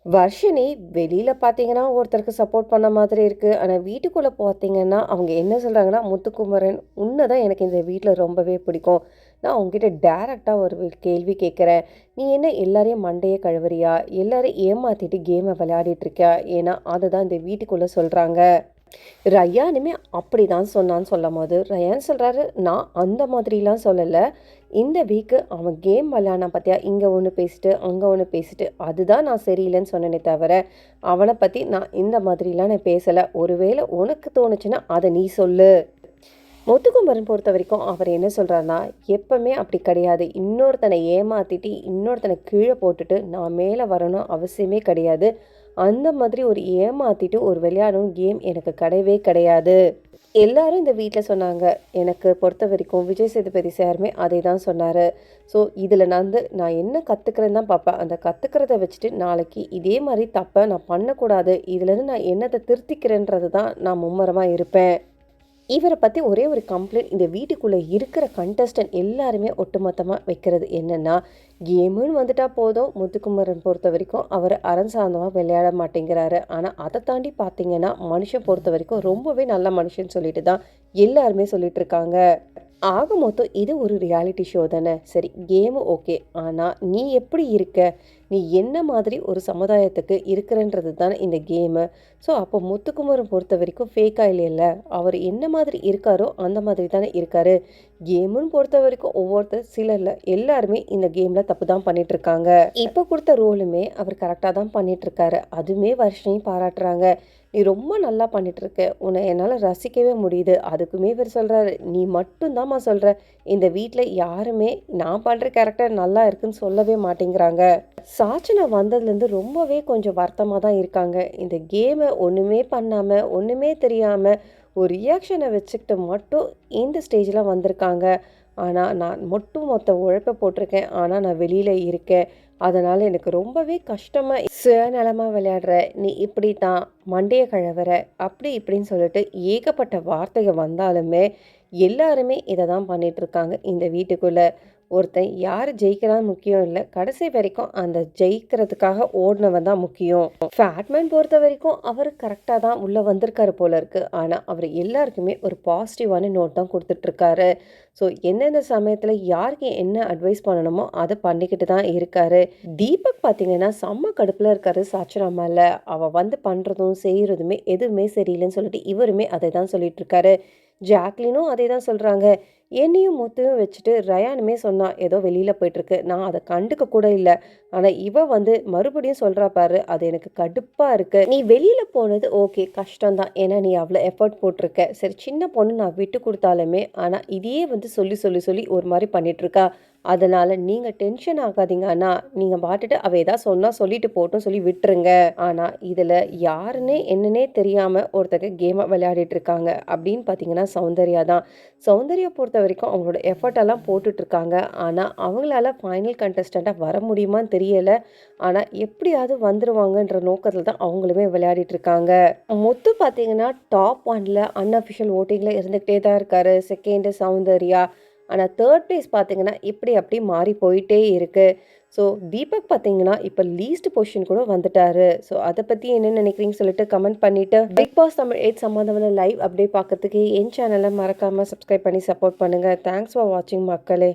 வர்ஷினி வெளியில பார்த்தீங்கன்னா, ஒருத்தருக்கு சப்போர்ட் பண்ண மாதிரி இருக்கு. ஆனா வீட்டுக்குள்ள பார்த்தீங்கன்னா, அவங்க என்ன சொல்றாங்கன்னா, "முத்துக்குமரன், உன்ன தான் எனக்கு இந்த வீட்ல ரொம்பவே பிடிக்கும். நான் உன்கிட்ட டைரக்ட்டா ஒரு கேள்வி கேட்கிறேன். நீ என்ன எல்லாரையும் மண்டைய கழுவுறியா? எல்லாரையும் ஏமாத்திட்டு கேம விளையாடிட்டு இருக்கியா?" ஏன்னா, அதுதான் இந்த வீட்டுக்குள்ள சொல்றாங்க. ரயானுமே அப்படிதான் சொன்னான்னு சொல்லும்போது, ரயான் சொல்றாரு, "நான் அந்த மாதிரிலாம் சொல்லல. இந்த வீக்கு அவன் கேம் விளையாடுனான் பார்த்தியா? இங்க ஒண்ணு பேசிட்டு, அங்க ஒண்ணு பேசிட்டு, அதுதான் நான் சரியில்லன்னு சொன்னேனே தவிர, அவன பத்தி நான் இந்த மாதிரிலாம் நான் பேசல. ஒருவேளை உனக்கு தோணுச்சுன்னா, அத நீ சொல்லு." முத்துக்குமரன் பொறுத்தவரைக்கும் அவர் என்ன சொல்றாருன்னா, எப்பவுமே அப்படி கிடையாது. இன்னொருத்தனை ஏமாத்திட்டு, இன்னொருத்தனை கீழ போட்டுட்டு, நான் மேல வரணும் அவசியமே கிடையாது. அந்த மாதிரி ஒரு ஏமாத்திட்டு ஒரு விளையாடணும் கேம் எனக்கு கிடையவே கிடையாது. எல்லாரும் இந்த வீட்ல சொன்னாங்க. எனக்கு பொறுத்தவரைக்கும் விஜய் சேதுபதி சாருமே அதே தான் சொன்னாரு. ஸோ, இதில நான் என்ன கத்துக்கிறேன்னு தான் பார்ப்பேன். அந்த கத்துக்கிறத வச்சுட்டு நாளைக்கு இதே மாரி தப்ப நான் பண்ணக்கூடாது. இதுலேருந்து நான் என்னத்த திருத்திக்கிறேன்றது தான் நான் மும்மரமா இருப்பேன். இவர பத்தி ஒரே ஒரு கம்ப்ளைண்ட் இந்த வீட்டுக்குள்ள இருக்கிற கண்டஸ்டன்ட் எல்லாருமே ஒட்டுமொத்தமா வைக்கிறது என்னன்னா, கேமுன்னு வந்துட்டா போதும், முத்துக்குமரன் பொறுத்தவரைக்கும் அவரு அரண் சார்ந்தமா விளையாட மாட்டேங்கிறாரு. ஆனா, அத தாண்டி பார்த்தீங்கன்னா, மனுஷன் பொறுத்தவரைக்கும் ரொம்பவே நல்ல மனுஷன்னு சொல்லிட்டு தான் எல்லாருமே சொல்லிட்டு இருக்காங்க. ஆக மொத்தம் இது ஒரு ரியாலிட்டி ஷோ தானே. சரி, கேமு ஓகே. ஆனா, நீ எப்படி இருக்க? நீ என்ன மாதிரி ஒரு சமுதாயத்துக்கு இருக்கிறன்றது தானே இந்த கேமு. ஸோ, அப்போ முத்துக்குமரன் பொறுத்தவரைக்கும் ஃபேக்கா இல்லைல்ல. அவர் என்ன மாதிரி இருக்காரோ, அந்த மாதிரி தானே இருக்காரு. கேமுன்னு பொறுத்தவரைக்கும் ஒவ்வொருத்தர் சிலர்ல எல்லாருமே இந்த கேம்ல தப்பு தான் பண்ணிட்டுருக்காங்க. இப்போ குடுத்த ரோலுமே அவர் கரெக்ட்டா தான் பண்ணிட்டுருக்காரு. அதுவுமே வர்ஷினியும் பாராட்டுறாங்க. "நீ ரொம்ப நல்லா பண்ணிட்டுருக்க. உன்னை என்னால ரசிக்கவே முடியுது." அதுக்குமே இவர் சொல்றாரு, "நீ மட்டும் தாம்மா சொல்ற. இந்த வீட்ல யாருமே நான் பண்ற கேரக்டர் நல்லா இருக்குன்னு சொல்லவே மாட்டேங்கிறாங்க." சாச்சனா வந்ததுலேருந்து ரொம்பவே கொஞ்சம் வருத்தமா தான் இருக்காங்க. இந்த கேம ஒண்ணுமே பண்ணாம, ஒண்ணுமே தெரியாம, ஒரு ரியாக்ஷன வச்சுக்கிட்டு மட்டும் இந்த ஸ்டேஜ்ல வந்திருக்காங்க. ஆனா, நான் மொத்த உழைப்ப போட்டிருக்கேன். ஆனா, நான் வெளியில இருக்கேன். அதனால எனக்கு ரொம்பவே கஷ்டமா சுயநலமா விளையாடுற, நீ இப்படி தான் மண்டைய கழுவுற, அப்படி இப்படின்னு சொல்லிட்டு ஏகப்பட்ட வார்த்தைகள் வந்தாலுமே, எல்லாருமே இத தான் பண்ணிட்டுருக்காங்க இந்த வீட்டுக்குள்ள. ஒருத்தன் யார் ஜெயிக்கிறான்னு முக்கியம் இல்ல. கடைசி வரைக்கும் அந்த ஜெயிக்கிறதுக்காக ஓடுனவன் தான் முக்கியம். ஃபேட்மேன் பொறுத்தவரைக்கும் அவரு கரெக்ட்டா தான் உள்ள வந்திருக்காரு போல இருக்கு. ஆனா, அவரு எல்லாருக்குமே ஒரு பாசிட்டிவான நோட் தான் குடுத்துட்டுருக்காரு. ஸோ, எந்தெந்த சமயத்துல யாருக்கு என்ன அட்வைஸ் பண்ணணுமோ, அத பண்ணிக்கிட்டு தான் இருக்காரு. தீபக் பார்த்தீங்கன்னா, செம்ம கடுப்புல இருக்காரு சாச்சனா மேல. அவ வந்து பண்றதும், செய்றதுமே எதுவுமே சரியில்லன்னு சொல்லிட்டு, இவருமே அதை தான் சொல்லிட்டுருக்காரு. ஜாக்லினும் அதே தான் சொல்றாங்க. என்னையும் முத்துவும் வச்சுட்டு ரயானுமே சொன்னா, ஏதோ வெளியில போயிட்டுருக்கு. நான் அத கண்டுக்க கூட இல்ல. ஆனா, இவ வந்து மறுபடியும் சொல்றா பாரு, அது எனக்கு கடுப்பா இருக்கு. நீ வெளியில போனது ஓகே, கஷ்டம் தான். ஏன்னா, நீ அவ்ளோ எஃபோர்ட் போட்டுருக்க. சரி, சின்ன பொண்ணு நான் விட்டு குடுத்தாலுமே, ஆனா இதையே வந்து சொல்லி ஒரு மாரி பண்ணிட்டுருக்கா. அதனால நீங்க டென்ஷன் ஆகாதீங்க அண்ணா. நீங்க பாட்டுட்டு அவ ஏதாவது சொன்னா சொல்லிட்டு போட்டும் சொல்லி விட்டுருங்க. ஆனா, இதுல யாருன்னே என்னன்னே தெரியாம ஒருத்தங்க கேம விளையாடிட்டு இருக்காங்க. அப்படின்னு பார்த்தீங்கன்னா, சௌந்தர்யா தான். சௌந்தர்யா பொறுத்தவரைக்கும் அவங்களோட எஃபர்ட் எல்லாம் போட்டுட்டு இருக்காங்க. ஆனா, அவங்களால ஃபைனல் கண்டஸ்டன்ட்டா வர முடியுமான்னு தெரியல. ஆனா, எப்படியாவது வந்துருவாங்கன்ற நோக்கத்துல தான் அவங்களுமே விளையாடிட்டு இருக்காங்க. முத்து பார்த்தீங்கன்னா, டாப் 1ல அன்அஃபிஷியல் வோட்டிங்ல இருந்துகிட்டே தான் இருக்காரு. 2ண்டு சௌந்தர்யா. ஆனா, 3 பிளேஸ் பார்த்தீங்கன்னா, இப்படி அப்படி மாறி போயிட்டே இருக்கு. ஸோ, தீபக் பார்த்தீங்கன்னா, இப்ப லீஸ்ட் பொசிஷன் கூட வந்துட்டாரு. ஸோ, அத பத்தி என்ன நினைக்கிறீங்கன்னு சொல்லிட்டு கமெண்ட் பண்ணிட்டு, பிக் பாஸ் தமிழ் 8 சம்மந்தமான லைவ் அப்டேட் பார்க்கறதுக்கு என் சேனல மறக்காம சப்ஸ்கிரைப் பண்ணி சப்போர்ட் பண்ணுங்க. தேங்க்ஸ் ஃபார் வாட்சிங் மக்களே.